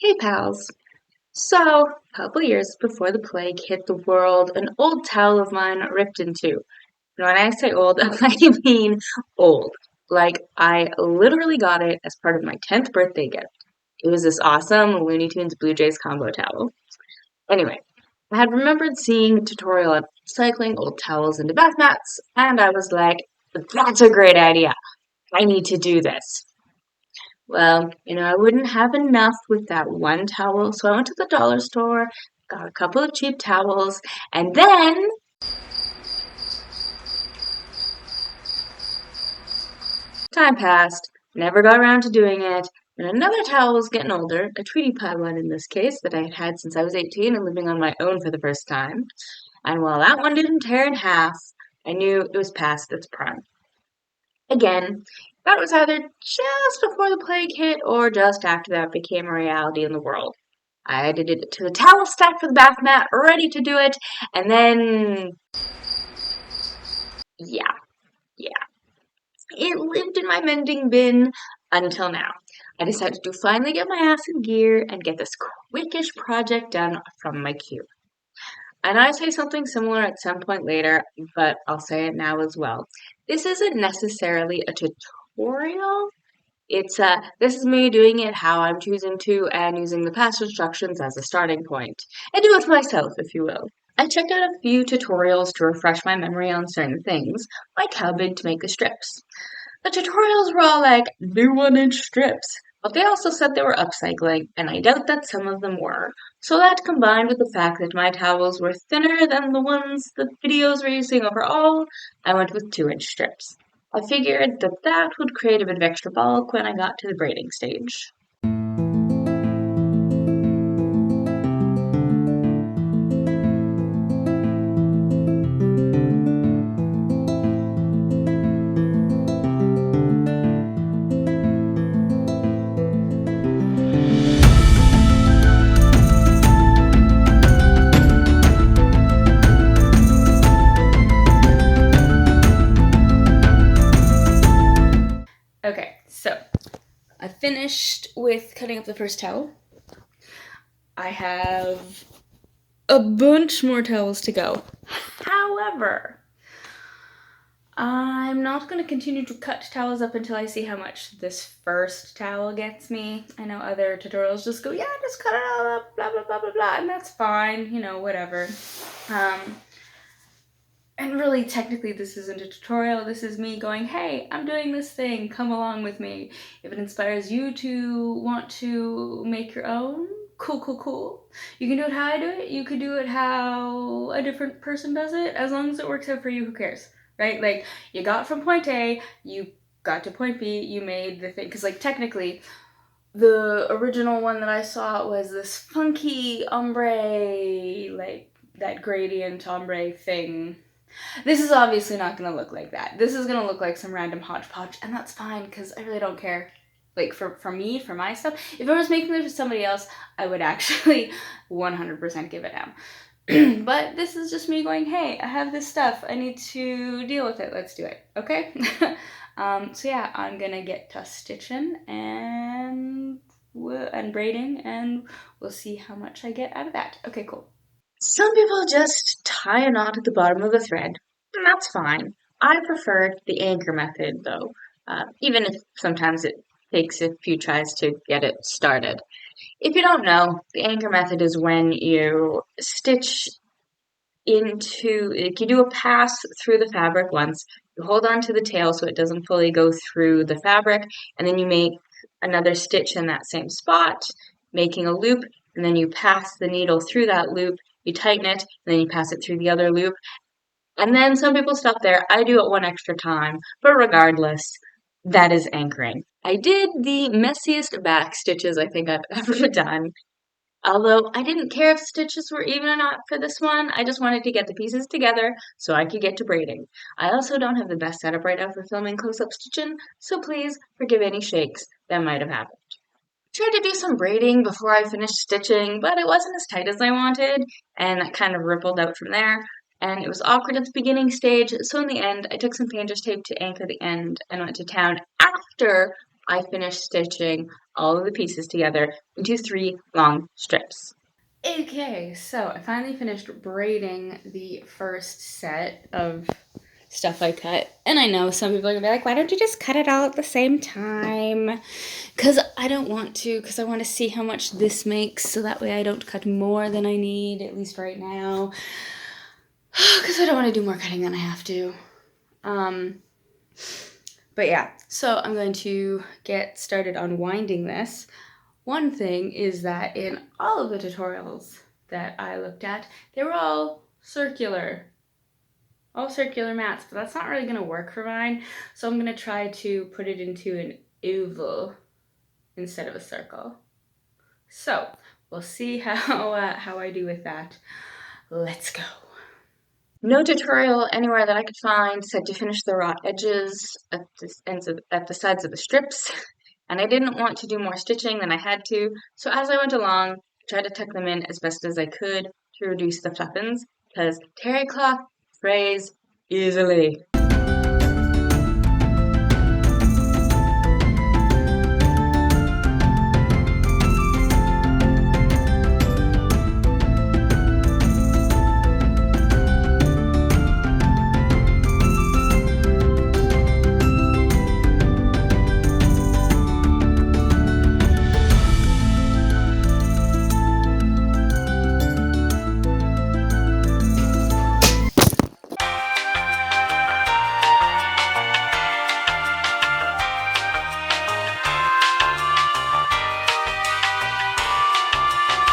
Hey pals. So, a couple years before the plague hit the world, an old towel of mine ripped in two. And when I say old, I mean old. Like, I literally got it as part of my 10th birthday gift. It was this awesome Looney Tunes Blue Jays combo towel. Anyway, I had remembered seeing a tutorial on cycling old towels into bath mats, and I was like, that's a great idea. I need to do this. Well, I wouldn't have enough with that one towel, so I went to the dollar store, got a couple of cheap towels, and then time passed. Never got around to doing it. And another towel was getting older, a Tweety Pie one in this case, that I had had since I was 18 and living on my own for the first time. And while that one didn't tear in half, I knew it was past its prime. Again, that was either just before the plague hit or just after that became a reality in the world. I added it to the towel stack for the bath mat, ready to do it, and then, yeah. It lived in my mending bin until now. I decided to finally get my ass in gear and get this quickish project done from my queue. And I say something similar at some point later, but I'll say it now as well. This isn't necessarily a tutorial. This is me doing it how I'm choosing to and using the past instructions as a starting point. And do it for myself, if you will. I checked out a few tutorials to refresh my memory on certain things, like how big to make the strips. The tutorials were all like, do 1-inch strips, but they also said they were upcycling, and I doubt that some of them were. So that combined with the fact that my towels were thinner than the ones the videos were using overall, I went with 2-inch strips. I figured that would create a bit of extra bulk when I got to the braiding stage. Okay, so I finished with cutting up the first towel. I have a bunch more towels to go. However, I'm not going to continue to cut towels up until I see how much this first towel gets me. I know other tutorials just go, yeah, just cut it all up, blah, blah, blah, blah, blah, and that's fine, whatever. And really, technically, this isn't a tutorial. This is me going, hey, I'm doing this thing. Come along with me. If it inspires you to want to make your own, cool. You can do it how I do it. You could do it how a different person does it. As long as it works out for you, who cares, right? Like, you got from point A, you got to point B, you made the thing. Because, technically, the original one that I saw was this funky ombre, that gradient ombre thing. This is obviously not going to look like that. This is going to look like some random hodgepodge, and that's fine, because I really don't care. For me, for my stuff, if I was making this for somebody else, I would actually 100% give it down. But this is just me going, hey, I have this stuff. I need to deal with it. Let's do it, okay? So yeah, I'm going to get to stitching and braiding, and we'll see how much I get out of that. Okay, cool. Some people just tie a knot at the bottom of the thread, and that's fine. I prefer the anchor method, though, even if sometimes it takes a few tries to get it started. If you don't know, the anchor method is when you stitch you do a pass through the fabric once, you hold on to the tail so it doesn't fully go through the fabric, and then you make another stitch in that same spot, making a loop, and then you pass the needle through that loop, you tighten it, and then you pass it through the other loop. And then some people stop there. I do it one extra time, but regardless, that is anchoring. I did the messiest back stitches I think I've ever done. Although I didn't care if stitches were even or not for this one, I just wanted to get the pieces together so I could get to braiding. I also don't have the best setup right now for filming close-up stitching, so please forgive any shakes that might have happened. Tried to do some braiding before I finished stitching, but it wasn't as tight as I wanted, and that kind of rippled out from there. And it was awkward at the beginning stage, so in the end, I took some painter's tape to anchor the end and went to town after I finished stitching all of the pieces together into 3 long strips. Okay, so I finally finished braiding the first set of stuff I cut. And I know some people are gonna be like, why don't you just cut it all at the same time? Because I don't want to, because I want to see how much this makes so that way I don't cut more than I need, at least right now. Because I don't want to do more cutting than I have to. But yeah, so I'm going to get started on winding this. One thing is that in all of the tutorials that I looked at, they were all circular mats, but that's not really going to work for mine. So I'm going to try to put it into an oval instead of a circle. So we'll see how I do with that. Let's go. No tutorial anywhere that I could find said to finish the raw edges at the sides of the strips, and I didn't want to do more stitching than I had to, so as I went along, I tried to tuck them in as best as I could to reduce the flappings, because terry cloth frays easily.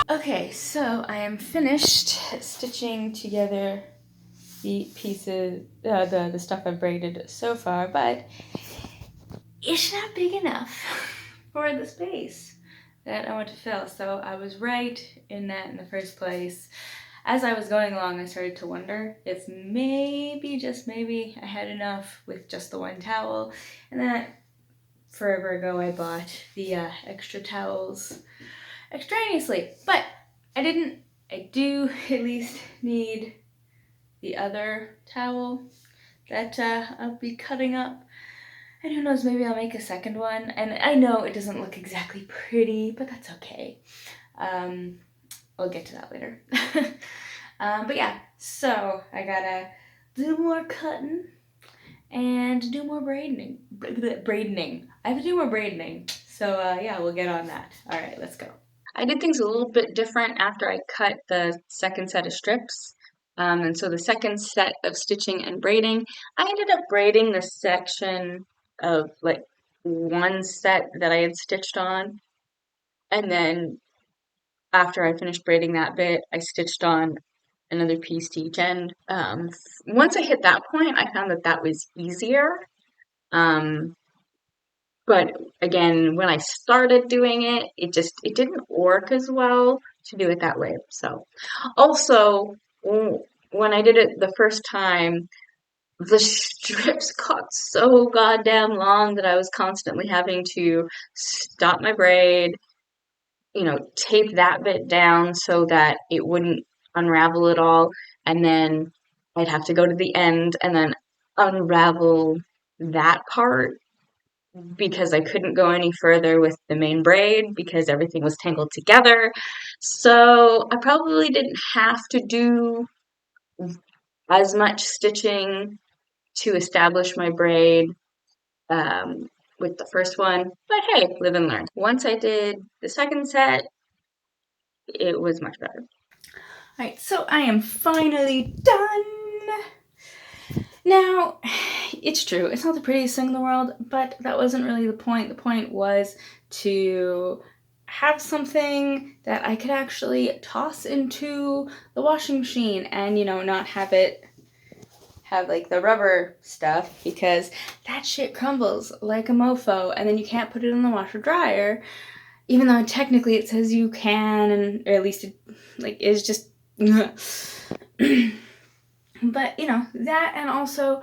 Okay, so I am finished stitching together the pieces, the stuff I've braided so far, but it's not big enough for the space that I want to fill. So I was right in that in the first place. As I was going along, I started to wonder if maybe, just maybe, I had enough with just the one towel. And then forever ago, I bought the extra towels extraneously. But I didn't. I do at least need the other towel that I'll be cutting up. And who knows, maybe I'll make a second one. And I know it doesn't look exactly pretty, but that's okay. I'll get to that later. But yeah, so I gotta do more cutting and do more braiding. I have to do more braiding. So yeah, we'll get on that. All right, let's go. I did things a little bit different after I cut the second set of strips. And so the second set of stitching and braiding, I ended up braiding the section of like one set that I had stitched on. And then after I finished braiding that bit, I stitched on another piece to each end. Once I hit that point, I found that that was easier. Um, But again, when I started doing it, it didn't work as well to do it that way. So also when I did it the first time, the strips got so goddamn long that I was constantly having to stop my braid, tape that bit down so that it wouldn't unravel at all, and then I'd have to go to the end and then unravel that part because I couldn't go any further with the main braid because everything was tangled together. So I probably didn't have to do as much stitching to establish my braid with the first one, but hey, live and learn. Once I did the second set, it was much better. All right, so I am finally done. Now, it's true, it's not the prettiest thing in the world, but that wasn't really the point. The point was to have something that I could actually toss into the washing machine and, not have it have like the rubber stuff because that shit crumbles like a mofo and then you can't put it in the washer dryer, even though technically it says you can, and or at least it is just but that, and also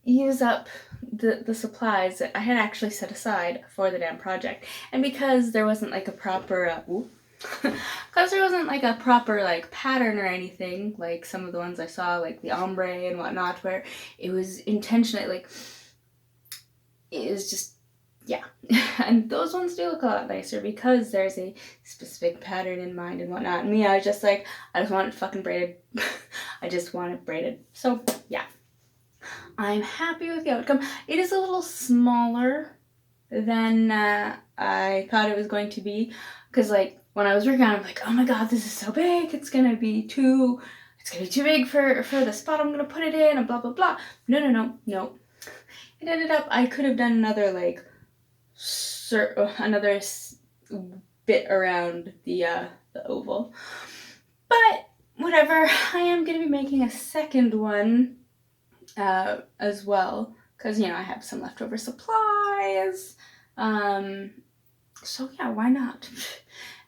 use up the supplies that I had actually set aside for the damn project. And because there wasn't like a proper because there wasn't like a proper pattern or anything like some of the ones I saw, like the ombre and whatnot, where it was intentionally it was just yeah, and those ones do look a lot nicer because there's a specific pattern in mind and whatnot. And me, I was just like, I just want it fucking braided. I just want it braided. So yeah, I'm happy with the outcome. It is a little smaller than I thought it was going to be, because like when I was working on it, I'm like, oh my god, this is so big. It's gonna be too big for the spot I'm gonna put it in, and blah blah blah. No. It ended up, I could have done another like another bit around the oval, but whatever. I am gonna be making a second one as well, because you know I have some leftover supplies. So yeah, why not?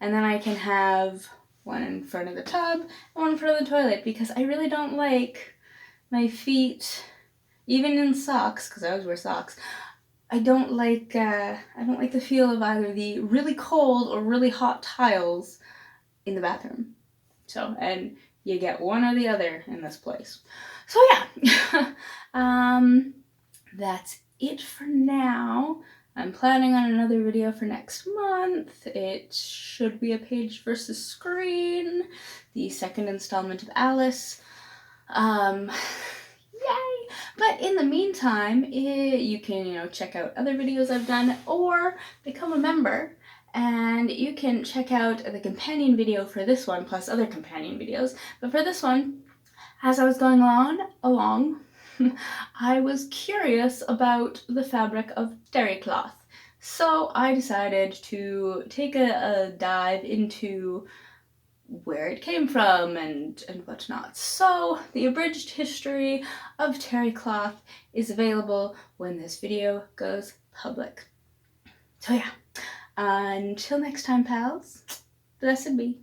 And then I can have one in front of the tub and one in front of the toilet, because I really don't like my feet, even in socks, because I always wear socks. I don't like the feel of either the really cold or really hot tiles in the bathroom. So, and you get one or the other in this place. So yeah, that's it for now. I'm planning on another video for next month. It should be a page versus screen, the second installment of Alice. Yay! But in the meantime, you can, check out other videos I've done or become a member, and you can check out the companion video for this one plus other companion videos. But for this one, as I was going along, I was curious about the fabric of terry cloth. So I decided to take a dive into where it came from and whatnot. So the abridged history of terry cloth is available when this video goes public. So yeah, until next time, pals, blessed be.